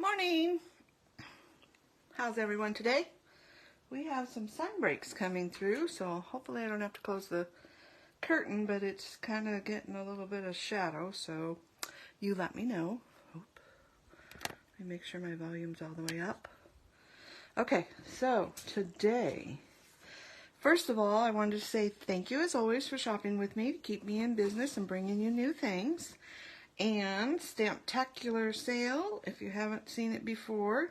Morning! How's everyone today? We have some sun breaks coming through, so hopefully I don't have to close the curtain, but it's kind of getting a little bit of shadow, so you let me know. Let me make sure my volume's all the way up. Okay, so today, first of all, I wanted to say thank you as always for shopping with me to keep me in business and bringing you new things. And Stamptacular sale, if you haven't seen it before.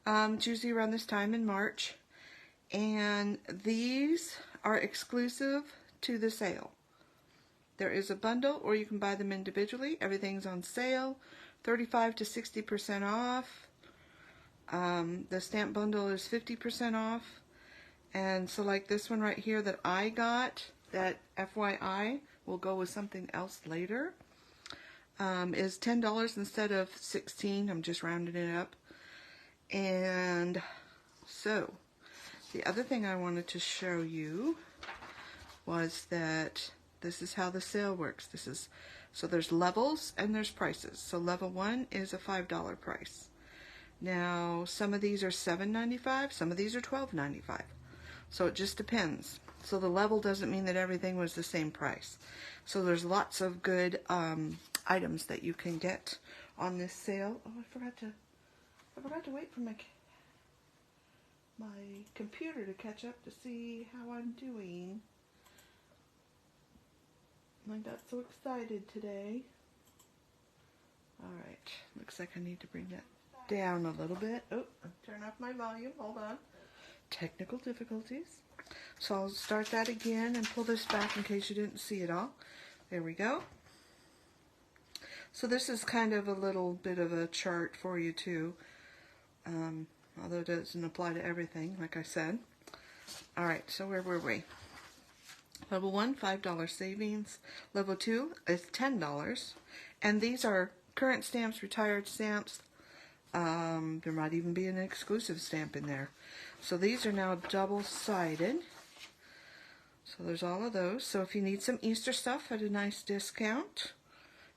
It's usually around this time in March. And these are exclusive to the sale. There is a bundle, or you can buy them individually. Everything's on sale, 35 to 60% off. The stamp bundle is 50% off. And so like this one right here that I got, that FYI will go with something else later. Is $10 instead of $16. I'm just rounding it up. And so the other thing I wanted to show you was that this is how the sale works. So there's levels and there's prices. So level 1 is a $5 price. Now some of these are $7.95, some of these are $12.95. So it just depends. So the level doesn't mean that everything was the same price. So there's lots of good items that you can get on this sale. Oh, I forgot to wait for my computer to catch up to see how I'm doing. I got so excited today. Alright, looks like I need to bring that down a little bit. Oh, turn off my volume, hold on. Technical difficulties. So I'll start that again and pull this back in case you didn't see it all. There we go. So this is kind of a little bit of a chart for you too, although it doesn't apply to everything, like I said. Alright, so where were we? Level 1, $5 savings. Level 2 is $10. And these are current stamps, retired stamps. There might even be an exclusive stamp in there. So these are now double-sided. So there's all of those. So if you need some Easter stuff at a nice discount,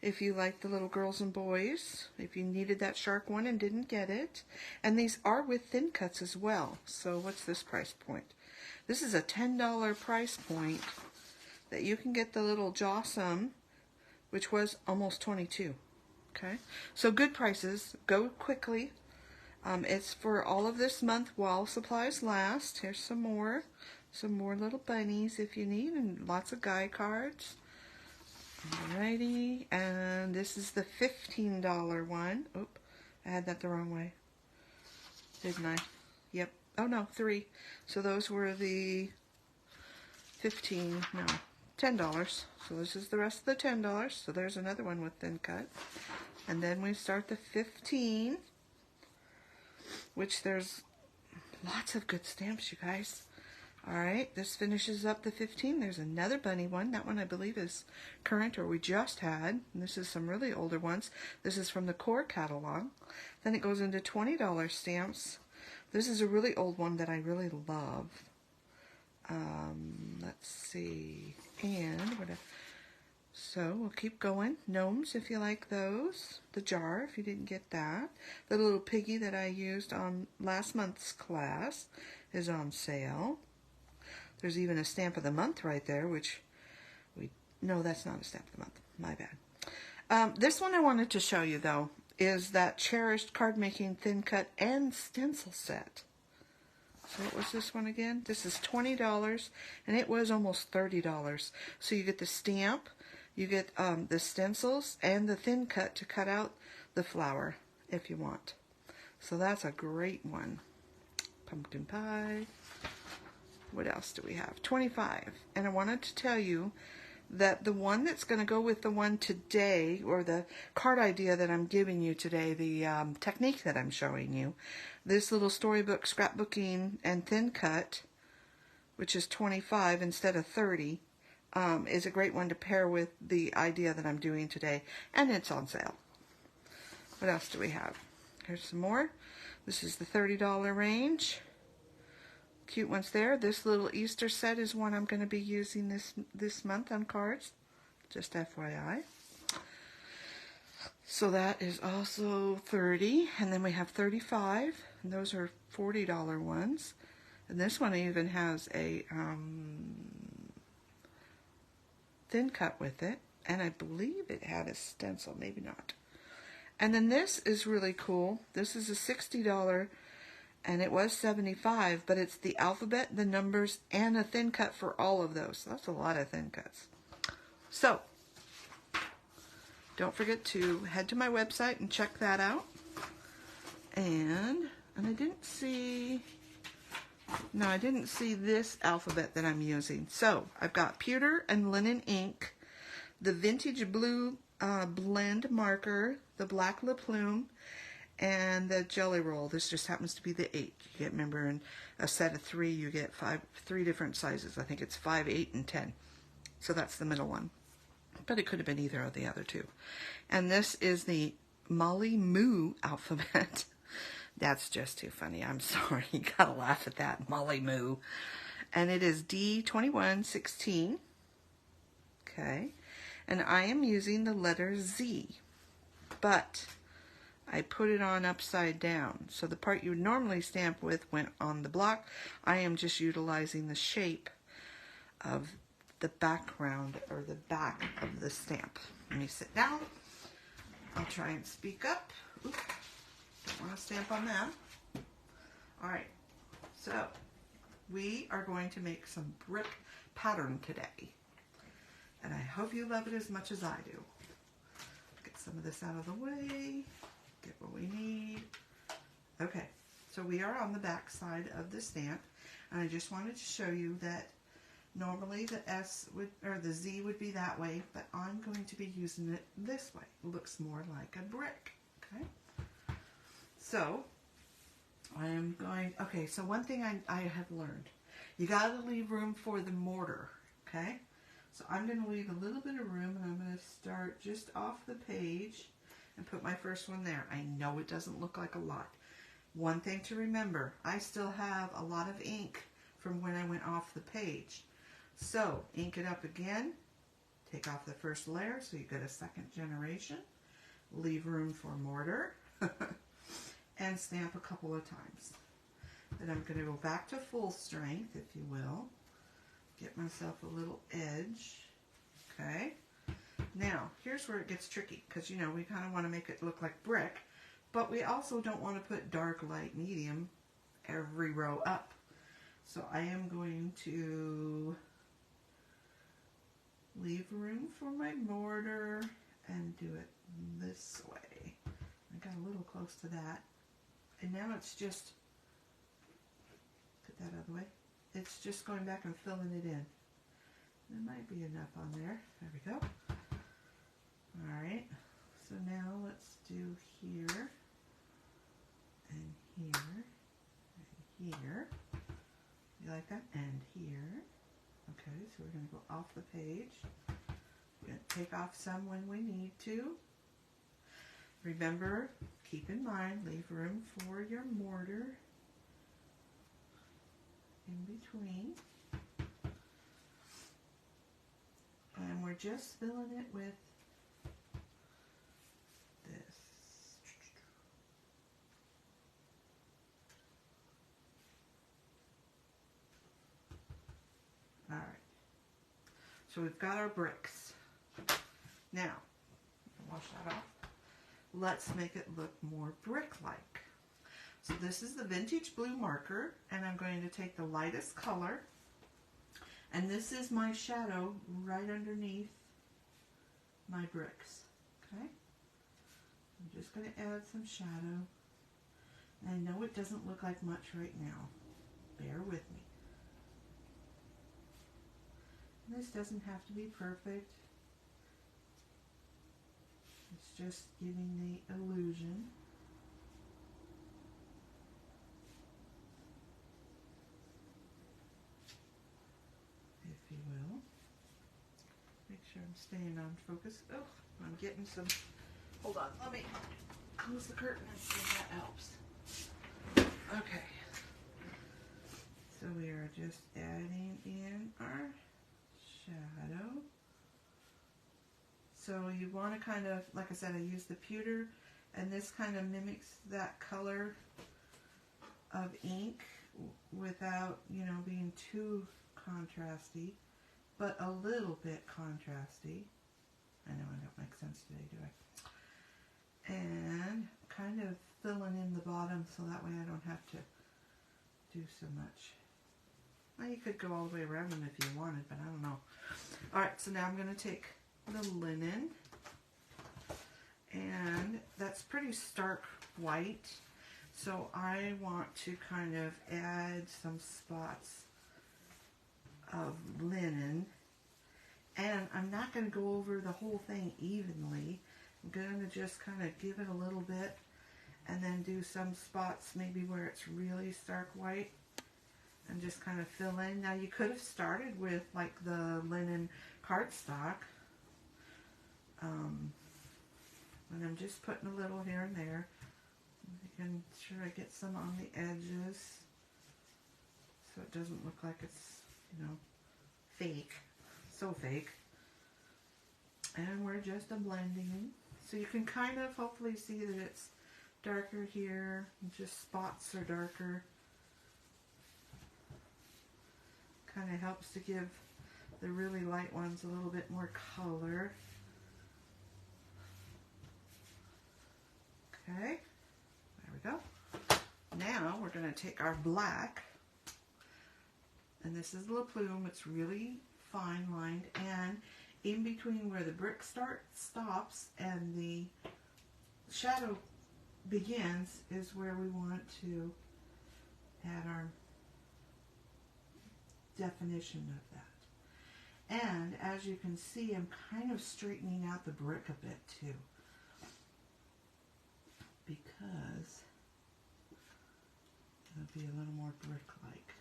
if you like the little girls and boys, if you needed that shark one and didn't get it. And these are with thin cuts as well. So what's this price point? This is a $10 price point that you can get the little Jawsome, which was almost $22. Okay, so good prices. Go quickly. It's for all of this month while supplies last. Here's some more little bunnies if you need, and lots of guy cards. Alrighty, and this is the $15 one. Oop, I had that the wrong way, didn't I? Yep. Oh no, 3. So those were the $10. So this is the rest of the $10. So there's another one with thin cut. And then we start the 15, which there's lots of good stamps, you guys. Alright, this finishes up the 15. There's another bunny one. That one I believe is current, or we just had. And this is some really older ones. This is from the core catalog. Then it goes into $20 stamps. This is a really old one that I really love. Let's see. And so we'll keep going. Gnomes, if you like those. The jar, if you didn't get that. The little piggy that I used on last month's class is on sale. There's even a stamp of the month right there, which no, that's not a stamp of the month. My bad. This one I wanted to show you though is that cherished card making thin cut and stencil set. So what was this one again? This is $20 and it was almost $30. So you get the stamp, you get the stencils and the thin cut to cut out the flower if you want. So that's a great one. Pumpkin pie. What else do we have? 25. And I wanted to tell you that the one that's going to go with the one today, or the card idea that I'm giving you today, the technique that I'm showing you, this little storybook scrapbooking and thin cut, which is 25 instead of 30, is a great one to pair with the idea that I'm doing today, and it's on sale. What else do we have? Here's some more. This is the $30 range. Cute ones there. This little Easter set is one I'm going to be using this month on cards. Just FYI. So that is also 30, and then we have 35, and those are $40 ones. And this one even has a thin cut with it, and I believe it had a stencil, maybe not. And then this is really cool. This is a $60, and it was $75, but it's the alphabet, the numbers, and a thin cut for all of those. So that's a lot of thin cuts. So don't forget to head to my website and check that out. And I didn't see, no, I didn't see this alphabet that I'm using. So I've got pewter and linen ink, the Vintage Blue blend marker, the black Bluhm, and the jelly roll. This just happens to be the 8. You get, remember, in a set of 3, you get 3 different sizes. I think it's 5, 8, and 10. So that's the middle one. But it could have been either of the other two. And this is the Molly Moo alphabet. That's just too funny. I'm sorry. You gotta laugh at that. Molly Moo. And it is D2116. Okay. And I am using the letter Z. But I put it on upside down. So the part you would normally stamp with went on the block. I am just utilizing the shape of the background, or the back of the stamp. Let me sit down. I'll try and speak up. Oops. Don't want to stamp on that. Alright, so we are going to make some brick pattern today. And I hope you love it as much as I do. Get some of this out of the way. Get what we need. Okay, so we are on the back side of the stamp. And I just wanted to show you that normally the S would, or the Z would be that way, but I'm going to be using it this way. It looks more like a brick, okay? So, I am going, okay, so one thing I have learned, you gotta leave room for the mortar, okay? So I'm gonna leave a little bit of room, and I'm gonna start just off the page and put my first one there. I know it doesn't look like a lot. One thing to remember, I still have a lot of ink from when I went off the page. So, ink it up again, take off the first layer so you get a second generation, leave room for mortar, and stamp a couple of times. Then I'm going to go back to full strength, if you will, get myself a little edge, okay? Now, here's where it gets tricky, because, you know, we kind of want to make it look like brick, but we also don't want to put dark, light, medium every row up. So I am going to leave room for my mortar and do it this way. I got a little close to that. And now it's just, put that out of the way, it's just going back and filling it in. There might be enough on there. There we go. Alright, so now let's do here, and here, and here. You like that? And here. Okay, so we're going to go off the page. We're going to take off some when we need to. Remember, keep in mind, leave room for your mortar in between. And we're just filling it with this. Alright, so we've got our bricks. Now, wash that off. Let's make it look more brick-like. So this is the Vintage Blue marker, and I'm going to take the lightest color, and this is my shadow right underneath my bricks. Okay? I'm just going to add some shadow. And I know it doesn't look like much right now. Bear with me. This doesn't have to be perfect. It's just giving the illusion. If you will. Make sure I'm staying on focus. Oh, I'm getting some. Hold on, let me close the curtain and see if that helps. Okay. So we are just adding in our shadow. So you want to kind of, like I said, I use the pewter, and this kind of mimics that color of ink without, you know, being too contrasty, but a little bit contrasty. I know I don't make sense today, do I? And kind of filling in the bottom so that way I don't have to do so much. Well, you could go all the way around them if you wanted, but I don't know. Alright, so now I'm going to take the linen, and that's pretty stark white, so I want to kind of add some spots of linen, and I'm not going to go over the whole thing evenly. I'm going to just kind of give it a little bit and then do some spots maybe where it's really stark white and just kind of fill in. Now you could have started with like the linen cardstock, and I'm just putting a little here and there, making sure I get some on the edges so it doesn't look like it's, you know, fake, so fake. And we're just blending, so you can kind of hopefully see that it's darker here, just spots are darker. Kind of helps to give the really light ones a little bit more color. Okay, there we go. Now we're going to take our black, and this is Bluhm. It's really fine lined, and in between where the brick stops and the shadow begins is where we want to add our definition of that. And as you can see, I'm kind of straightening out the brick a bit too, because it'll be a little more brick-like.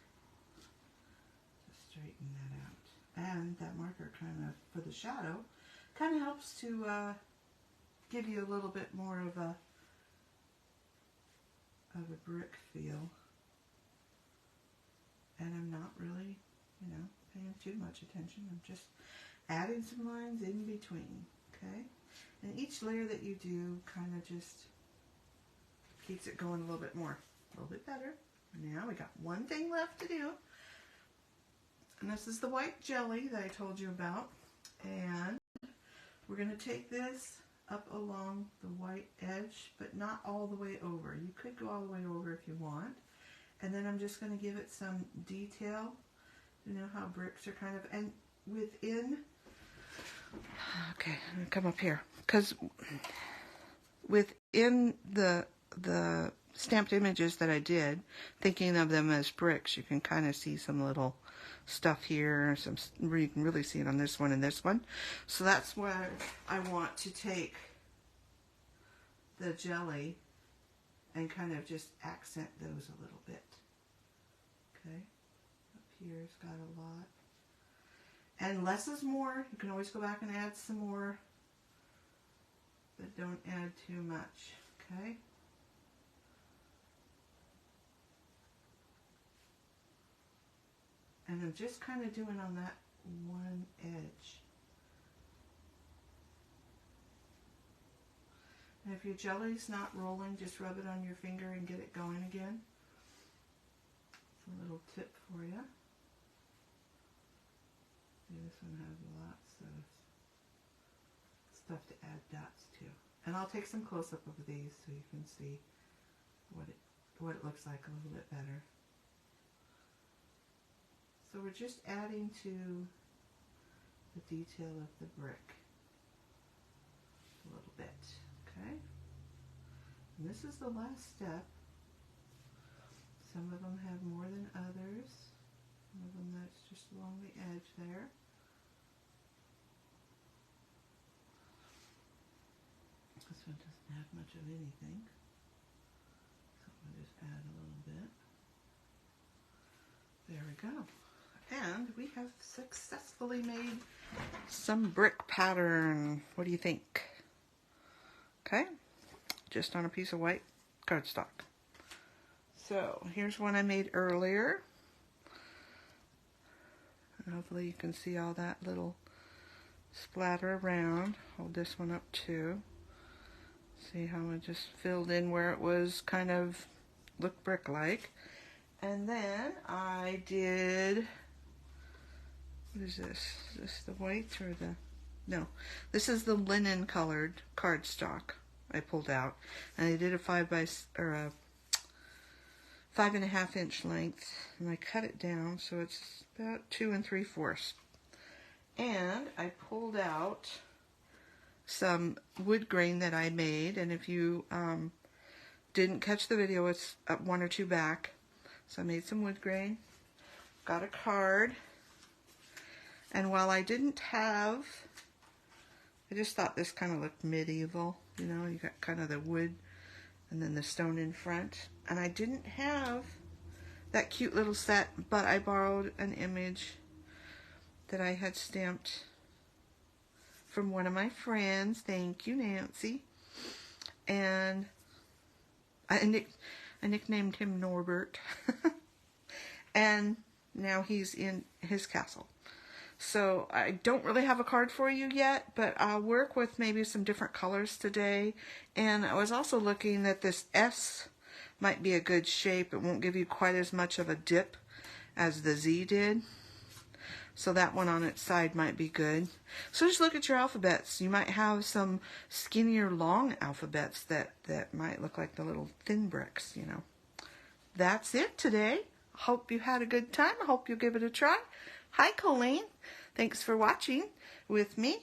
Just straighten that out. And that marker kind of, for the shadow, kind of helps to give you a little bit more of a brick feel. And I'm not really, you know, paying too much attention. I'm just adding some lines in between, okay? And each layer that you do kind of just keeps it going a little bit more, a little bit better. Now we got one thing left to do, and this is the white jelly that I told you about. And we're going to take this up along the white edge, but not all the way over. You could go all the way over if you want. And then I'm just going to give it some detail. You know how bricks are kind of, and within, okay, I'm going to come up here, because within the stamped images that I did, thinking of them as bricks, you can kind of see some little stuff here, some, you can really see it on this one and this one. So that's where I want to take the jelly and kind of just accent those a little bit. Okay, up here's got a lot. And less is more. You can always go back and add some more, but don't add too much, okay? And I'm just kind of doing on that one edge. And if your jelly's not rolling, just rub it on your finger and get it going again. It's a little tip for you. See, this one has lots of stuff to add dots to. And I'll take some close-up of these so you can see what it looks like a little bit better. So we're just adding to the detail of the brick a little bit, okay? And this is the last step. Some of them have more than others. Some of them that's just along the edge there. This one doesn't have much of anything, so I'll just add a little bit. There we go. And we have successfully made some brick pattern. What do you think? Okay, just on a piece of white cardstock. So here's one I made earlier. And hopefully you can see all that little splatter around. Hold this one up too. See how I just filled in where it was kind of looked brick-like. And then I did, what is this? Is this the white or the, no, this is the linen colored cardstock I pulled out. And I did a 5.5 inch length, and I cut it down so it's about 2 3/4. And I pulled out some wood grain that I made, and if you didn't catch the video, it's up 1 or 2 back. So I made some wood grain, got a card, and while I didn't have, I just thought this kind of looked medieval, you know, you got kind of the wood and then the stone in front, and I didn't have that cute little set, but I borrowed an image that I had stamped from one of my friends. Thank you, Nancy. And I nicknamed him Norbert. And now he's in his castle. So I don't really have a card for you yet, but I'll work with maybe some different colors today. And I was also looking that this S might be a good shape. It won't give you quite as much of a dip as the Z did. So that one on its side might be good. So just look at your alphabets. You might have some skinnier long alphabets that might look like the little thin bricks, you know. That's it today. Hope you had a good time. I hope you'll give it a try. Hi, Colleen. Thanks for watching with me.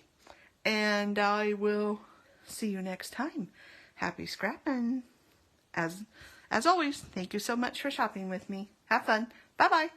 And I will see you next time. Happy scrapping. As always, thank you so much for shopping with me. Have fun. Bye-bye.